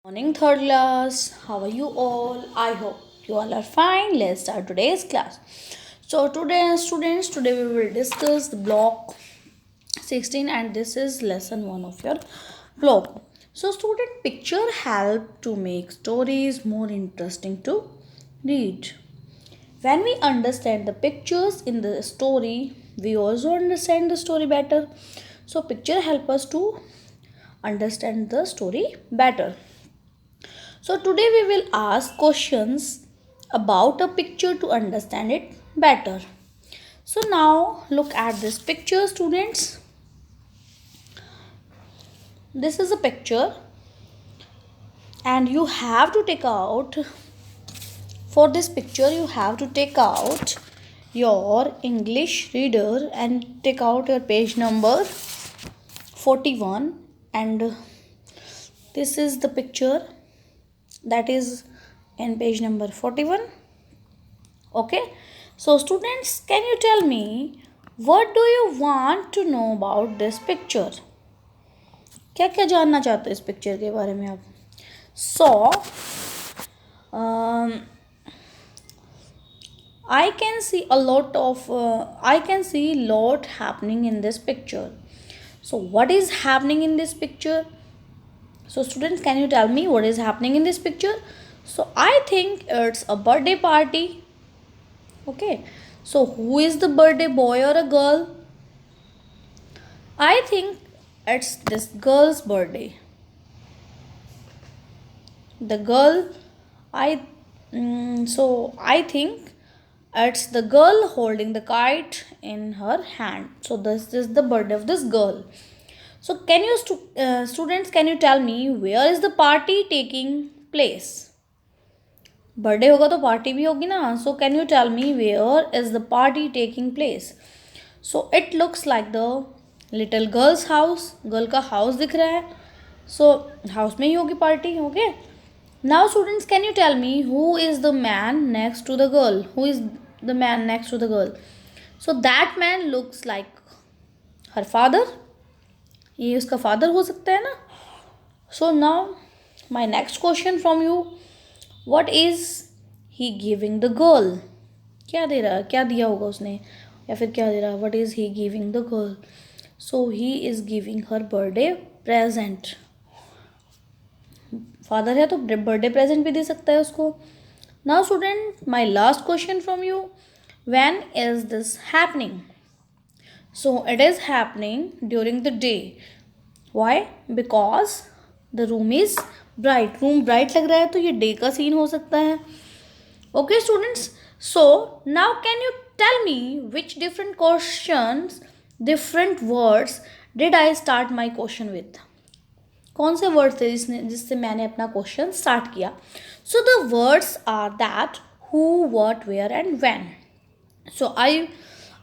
Morning, third class. How are you all? I hope you all are fine. Let's start today's class. So, today, students, today we will discuss the block 16, and this is lesson 1 of your block. So, student, picture help to make stories more interesting to read. When we understand the pictures in the story, we also understand the story better. So, picture help us to understand the story better. So today we will ask questions about a picture to understand it better. So now look at this picture, students. This is a picture and you have to take out, for this picture you have to take out your English reader and take out your page number 41, and this is the picture that is in page number 41. Okay, so students, can you tell me what do you want to know about this picture? क्या क्या जानना चाहते हो इस picture के बारे में आप? So I can see a lot of lot happening in this picture. So what is happening in this picture? So students, can you tell me what is happening in this picture? So I think it's a birthday party. Okay, so who is the birthday, boy or a girl? I think it's this girl's birthday. The girl, so I think it's the girl holding the kite in her hand. So this is the birthday of this girl. So can you students, can you tell me where is the party taking place? Birthday होगा तो party भी होगी ना. So can you tell me where is the party taking place? So it looks like the little girl's house. Girl का house दिख रहा है. So house में ही होगी party. Okay, now students, can you tell me who is the man next to the girl? Who is the man next to the girl? So that man looks like her father. ये उसका father हो सकता है ना. So now my next question from you, what is he giving the girl? क्या दे रहा है, क्या दिया होगा उसने, या फिर क्या दे रहा है? what is he giving the girl? so he is giving her birthday present. Father है तो बर्थडे प्रेजेंट भी दे सकता है उसको. Now student, my last question from you, when is this happening? so it is happening during the day. why? because the room is bright. Room bright लग रहा है तो ये डे का सीन हो सकता है. Okay students, so now can you tell me which different questions, different words did I start my question with? कौन से वर्ड्स थे जिससे मैंने अपना क्वेश्चन स्टार्ट किया? So the words are that who, what, where and when. So I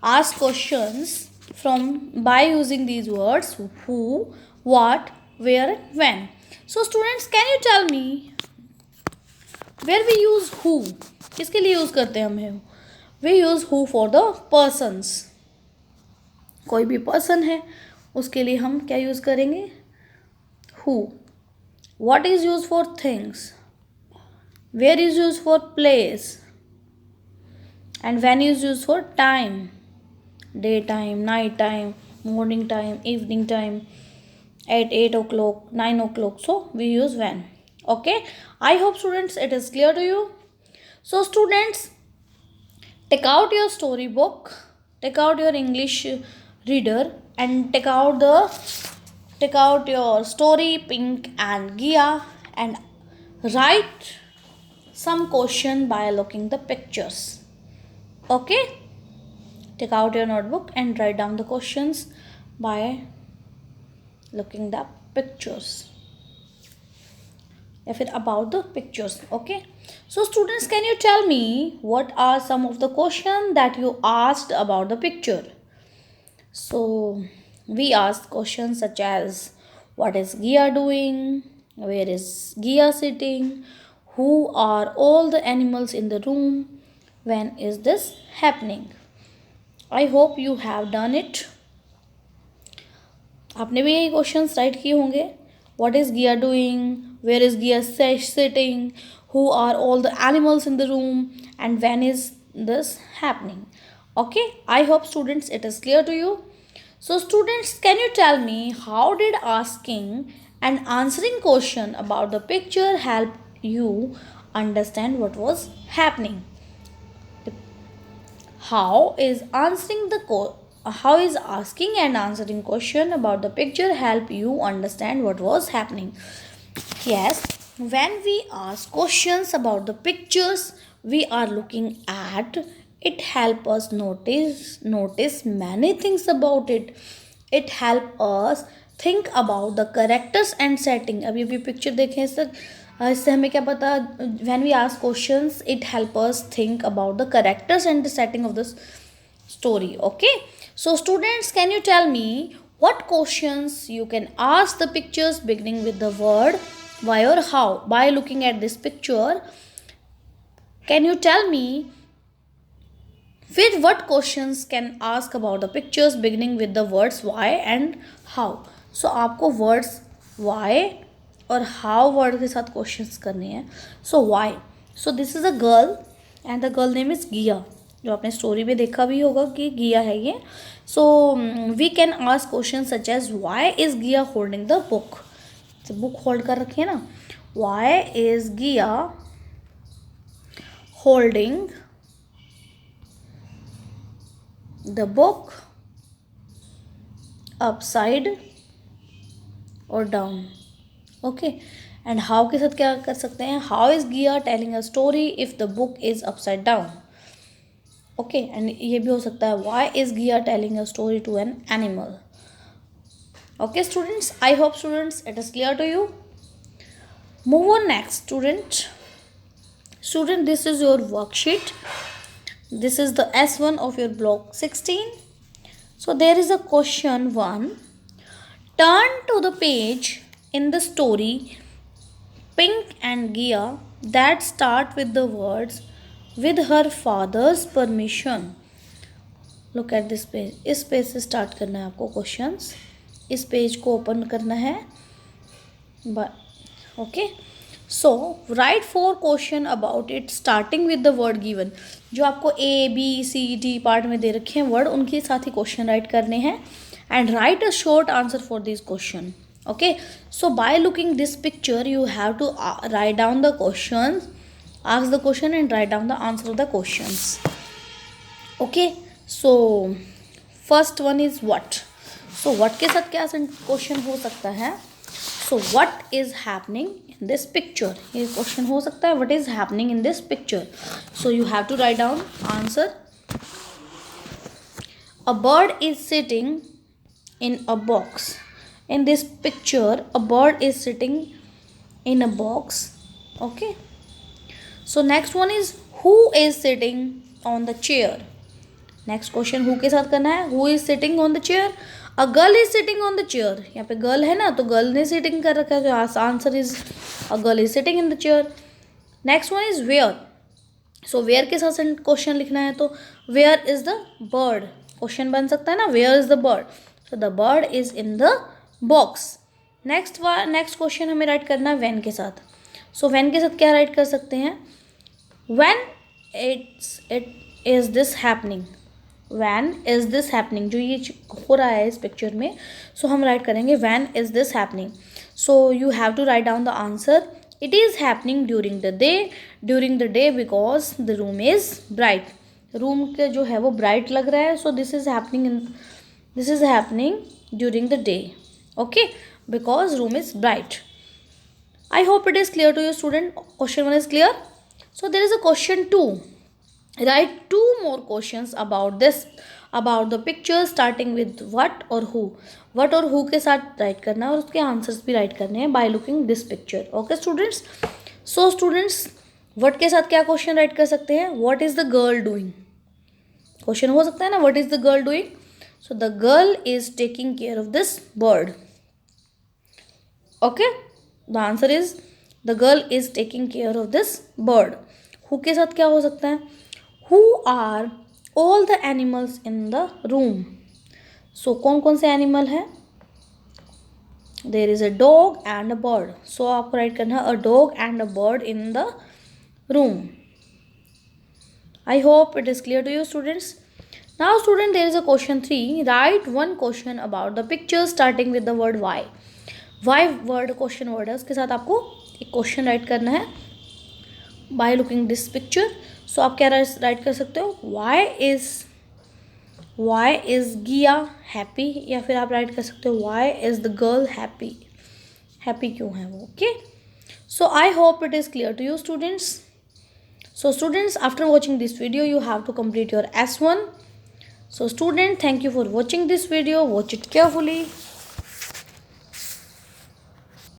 ask questions from by using these words who, what, where and when. So students, can you tell me where we use who? किसके लिए use करते हैं हम? we use who for the persons. कोई भी person है उसके लिए हम क्या यूज करेंगे? who. what is used for things. where is used for place. and when is used for time. daytime, night time, morning time, evening time, at 8 o'clock, 9 o'clock. so we use when. okay, I hope students it is clear to you. So students, take out your storybook, take out your English reader and take out your story Pink and Gia and write some question by looking the pictures. okay, take out your notebook and write down the questions by looking the pictures, या फिर about the pictures. okay, so students, can you tell me what are some of the questions that you asked about the picture? so we asked questions such as what is Gia doing, where is Gia sitting, who are all the animals in the room, when is this happening. I hope you have done it. आपने भी यही questions right किए होंगे. What is Gia doing? where is Gia sitting, who are all the animals in the room, and when is this happening. Okay, I hope students it is clear to you. So students, can you tell me how did asking and answering question about the picture help you understand what was happening? How is how is asking and answering question about the picture help you understand what was happening? Yes, when we ask questions about the pictures we are looking at, it help us notice many things about it. It help us think about the characters and setting. अभी अभी picture देखें sir, इससे हमें क्या पता? When we ask questions, it help us think about the characters and the setting of the story. Okay, so students, can you tell me what questions you can ask the pictures beginning with the word why or how? By looking at this picture, can you tell me with what questions can ask about the pictures beginning with the words why and how? So आपको words why और how word के साथ questions करने हैं. So why? So this is a girl and the girl name is Gia, जो आपने story में देखा भी होगा कि गिया है ये. So we can ask questions such as why is Gia holding the book? तो बुक होल्ड कर रखी है ना. Why is Gia holding the book upside or down? Okay, and how के साथ क्या कर सकते हैं? How is Gia telling a story if the book is upside down? Okay, and ये भी हो सकता है why is Gia telling a story to an animal? Okay students, I hope students it is clear to you. Move on next student, this is your worksheet. This is the S1 of your block 16. So there is a question 1. Turn to the page in the story Pink and Gia that start with the words with her father's permission. Look at this page. इस page से start करना है आपको questions. इस page को open करना है. Okay, so right 4 question about it starting with the word given. जो आपको ABCD पार्ट में दे रखे हैं वर्ड, उनके साथ ही क्वेश्चन राइट करने हैं. And right a short answer for this question. Okay, so by looking this picture you have to write down the questions, ask the question and write down the answer of the questions. Okay, so first one is what. So what के साथ क्या question हो सकता है? So what is happening in this picture? ये question हो सकता है what is happening in this picture. So you have to write down answer. A bird is sitting in a box. In this picture a bird is sitting in a box. Okay, so next one is who is sitting on the chair. Next question who के साथ करना है. Who is sitting on the chair? A girl is sitting on the chair. यहाँ पे girl है ना, तो girl ने सिटिंग कर रखा है, तो answer is a girl is sitting in the chair. Next one is where. So where के साथ क्वेश्चन लिखना है, तो where is the bird. Question बन सकता है ना, where is the bird. So the bird is in the box. Next question हमें राइट करना है व्हेन के साथ. सो व्हेन के साथ क्या राइट कर सकते हैं? When it is this happening. When is this happening, जो ये हो रहा है इस पिक्चर में, सो हम राइट करेंगे when is this happening. So you have to write down the answer. It is happening during the day because the room is bright. Room के जो है वो ब्राइट लग रहा है, so this is happening during the day. Okay, because room is bright. I hope it is clear to you student. Question 1 is clear. So there is a question 2. Write 2 more questions about the picture starting with what or who. What और who के साथ right करना है और उसके answers भी right करने हैं by looking this picture. Okay students. So students, what के साथ क्या क्वेश्चन राइट कर सकते हैं? What is the girl doing? Question हो सकता है ना, what is the girl doing? So the girl is taking care of this bird. Okay, the answer is the girl is taking care of this bird. Who के साथ क्या हो सकता है? Who are all the animals in the room? So कौन कौन से animal हैं? There is a dog and a bird. So आपको राइट करना है a dog and a bird in the room. I hope it is clear to you, students. Now student, there is a question 3. Write one question about the picture starting with the word why. Why word question word है, उसके साथ आपको एक question right करना है by looking this picture. So आप क्या right कर सकते हो, why is Gia happy, या फिर आप राइट कर सकते हो why is the girl happy. Happy क्यों है वो. Okay. So I hope it is clear to you, students. So students, after watching this video, you have to complete your S1. So student, thank you for watching this video. Watch it carefully.